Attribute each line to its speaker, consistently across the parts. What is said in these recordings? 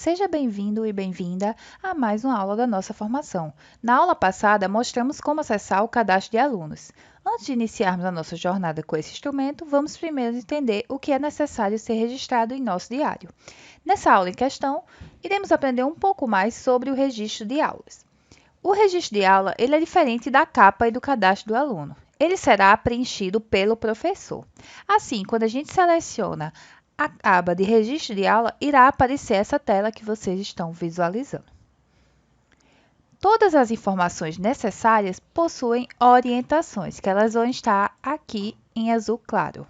Speaker 1: seja bem-vindo e bem-vinda a mais uma aula da nossa formação. Na aula passada, mostramos como acessar o cadastro de alunos. Antes de iniciarmos a nossa jornada com esse instrumento, vamos primeiro entender o que é necessário ser registrado em nosso diário. Nessa aula em questão, iremos aprender um pouco mais sobre o registro de aulas. O registro de aula ele é diferente da capa e do cadastro do aluno. Ele será preenchido pelo professor. Assim, quando a gente seleciona a aba de registro de aula, irá aparecer essa tela que vocês estão visualizando. Todas as informações necessárias possuem orientações, que elas vão estar aqui em azul claro.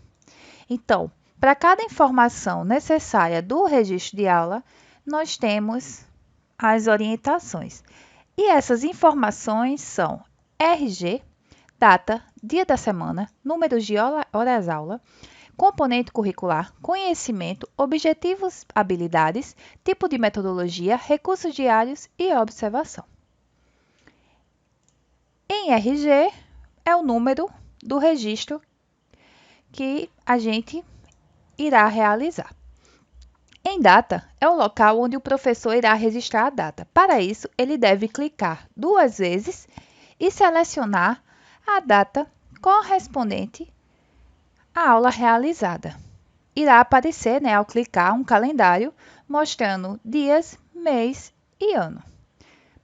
Speaker 1: Então, para cada informação necessária do registro de aula, nós temos as orientações. E essas informações são RG, data, dia da semana, números de horas-aula, componente curricular, conhecimento, objetivos, habilidades, tipo de metodologia, recursos diários e observação. Em RG é o número do registro que a gente irá realizar. Em data é o local onde o professor irá registrar a data. Para isso, ele deve clicar 2 vezes e selecionar a data correspondente à aula realizada. Irá aparecer, ao clicar, um calendário mostrando dias, mês e ano.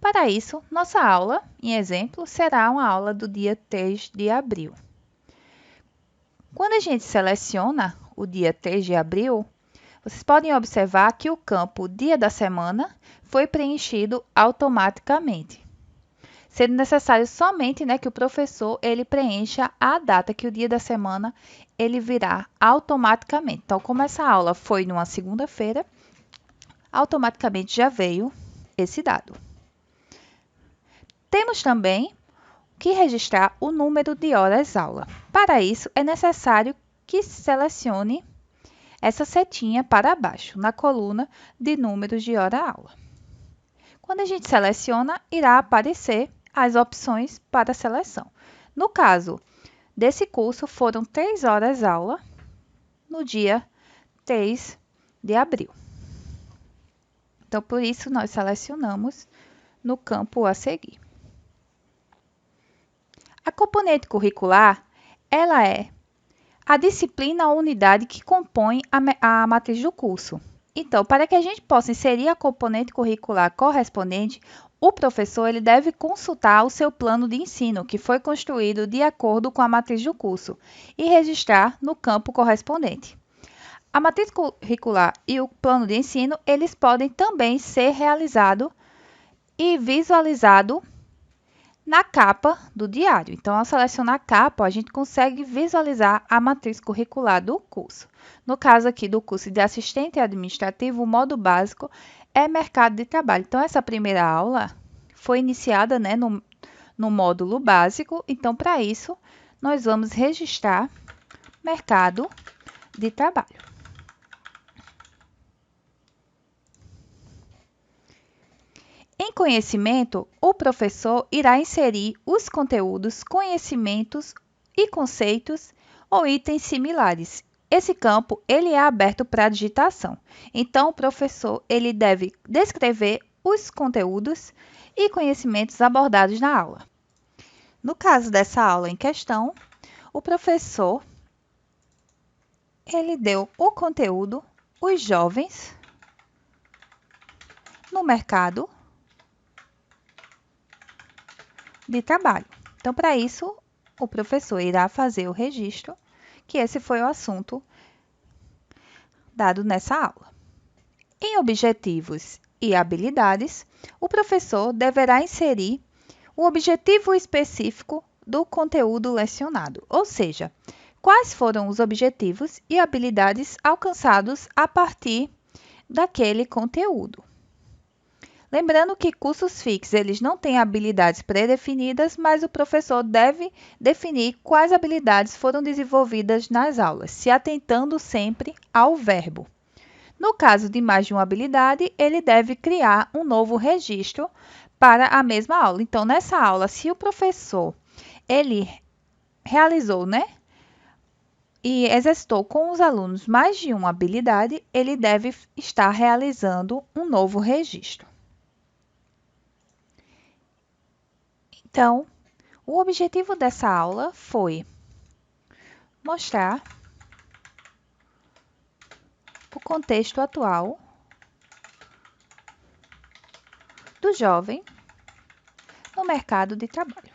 Speaker 1: Para isso, nossa aula, em exemplo, será uma aula do dia 3 de abril. Quando a gente seleciona o dia 3 de abril, vocês podem observar que o campo dia da semana foi preenchido automaticamente, sendo necessário somente que o professor ele preencha a data que o dia da semana ele virá automaticamente. Então, como essa aula foi numa segunda-feira, automaticamente já veio esse dado. Temos também que registrar o número de horas-aula. Para isso, é necessário que selecione essa setinha para baixo, na coluna de números de hora-aula. Quando a gente seleciona, irá aparecer as opções para seleção. No caso desse curso, foram 3 horas-aula no dia 3 de abril. Então, por isso, nós selecionamos no campo a seguir. A componente curricular, ela é a disciplina ou unidade que compõe a matriz do curso. Então, para que a gente possa inserir a componente curricular correspondente, o professor ele deve consultar o seu plano de ensino, que foi construído de acordo com a matriz do curso, e registrar no campo correspondente. A matriz curricular e o plano de ensino, eles podem também ser realizados e visualizados na capa do diário. Então, ao selecionar a capa, a gente consegue visualizar a matriz curricular do curso. No caso aqui do curso de assistente administrativo, o modo básico é mercado de trabalho. Então, essa primeira aula foi iniciada no módulo básico. Então, para isso, nós vamos registrar mercado de trabalho. Em conhecimento, o professor irá inserir os conteúdos, conhecimentos e conceitos ou itens similares. Esse campo ele é aberto para digitação. Então, o professor ele deve descrever os conteúdos e conhecimentos abordados na aula. No caso dessa aula em questão, o professor ele deu o conteúdo, os jovens no mercado de trabalho. Então, para isso, o professor irá fazer o registro, que esse foi o assunto dado nessa aula. Em objetivos e habilidades, o professor deverá inserir o objetivo específico do conteúdo lecionado, ou seja, quais foram os objetivos e habilidades alcançados a partir daquele conteúdo. Lembrando que cursos fixos eles não têm habilidades pré-definidas, mas o professor deve definir quais habilidades foram desenvolvidas nas aulas, se atentando sempre ao verbo. No caso de mais de uma habilidade, ele deve criar um novo registro para a mesma aula. Então, nessa aula, se o professor ele realizou e exercitou com os alunos mais de uma habilidade, ele deve estar realizando um novo registro. Então, o objetivo dessa aula foi mostrar o contexto atual do jovem no mercado de trabalho.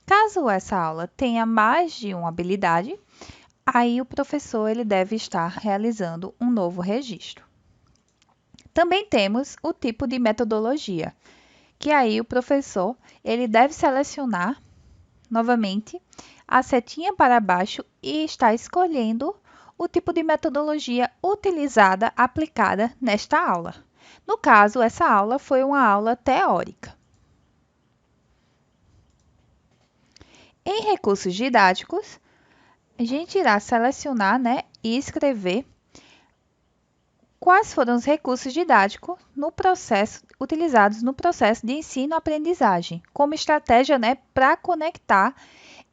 Speaker 1: Caso essa aula tenha mais de uma habilidade, aí o professor ele deve estar realizando um novo registro. Também temos o tipo de metodologia, que aí o professor ele deve selecionar novamente a setinha para baixo e está escolhendo o tipo de metodologia utilizada, aplicada nesta aula. No caso, essa aula foi uma aula teórica. Em recursos didáticos, a gente irá selecionar, e escrever quais foram os recursos didáticos utilizados no processo de ensino-aprendizagem, como estratégia, para conectar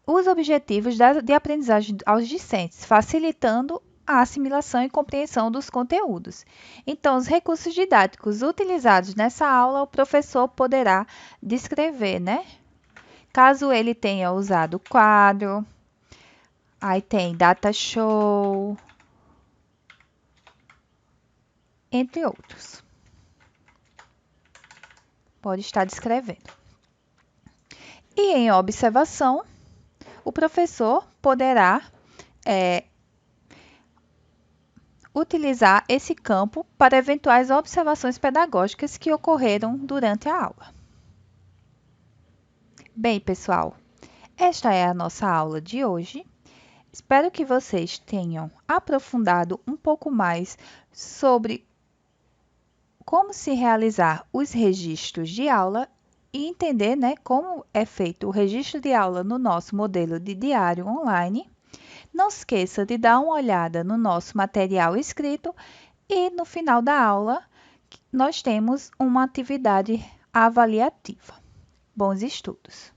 Speaker 1: os objetivos de aprendizagem aos discentes, facilitando a assimilação e compreensão dos conteúdos. Então, os recursos didáticos utilizados nessa aula, o professor poderá descrever, Caso ele tenha usado quadro, aí tem data show, entre outros. Pode estar descrevendo. E em observação, o professor poderá utilizar esse campo para eventuais observações pedagógicas que ocorreram durante a aula. Bem, pessoal, esta é a nossa aula de hoje. Espero que vocês tenham aprofundado um pouco mais sobre como se realizar os registros de aula e entender, como é feito o registro de aula no nosso modelo de diário online. Não esqueça de dar uma olhada no nosso material escrito e no final da aula nós temos uma atividade avaliativa. Bons estudos!